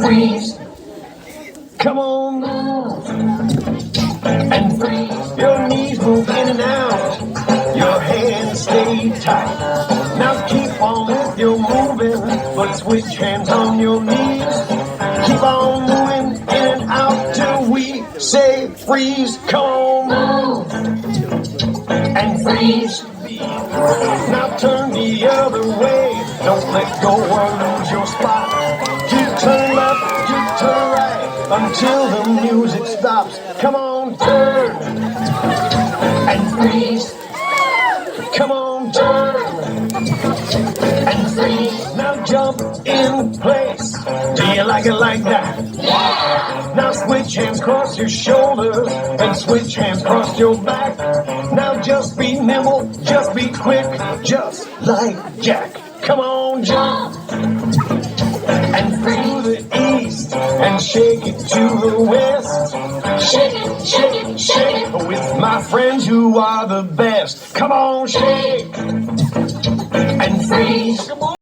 freeze. Come on, move and freeze. Your knees move in and out. Your hands stay tight. Now keep on with your moving, but switch hands on your knees. Keep on moving in and out till we say freeze. Come on, move and freeze. Now turn the other way. Don't let go or lose your spot. You turn left, you turn right until the music stops. Come on, turn and freeze. Come on, turn and freeze. Now jump in place. Do you like it like that? Yeah! Now switch hands across your shoulders and switch hands across your back. Now just be nimble, just be quick, just like Jack. Come on, jump and through the east and shake it to the west. Shake it, shake it, shake it with my friends who are the best. Come on, shake and freeze. Come on.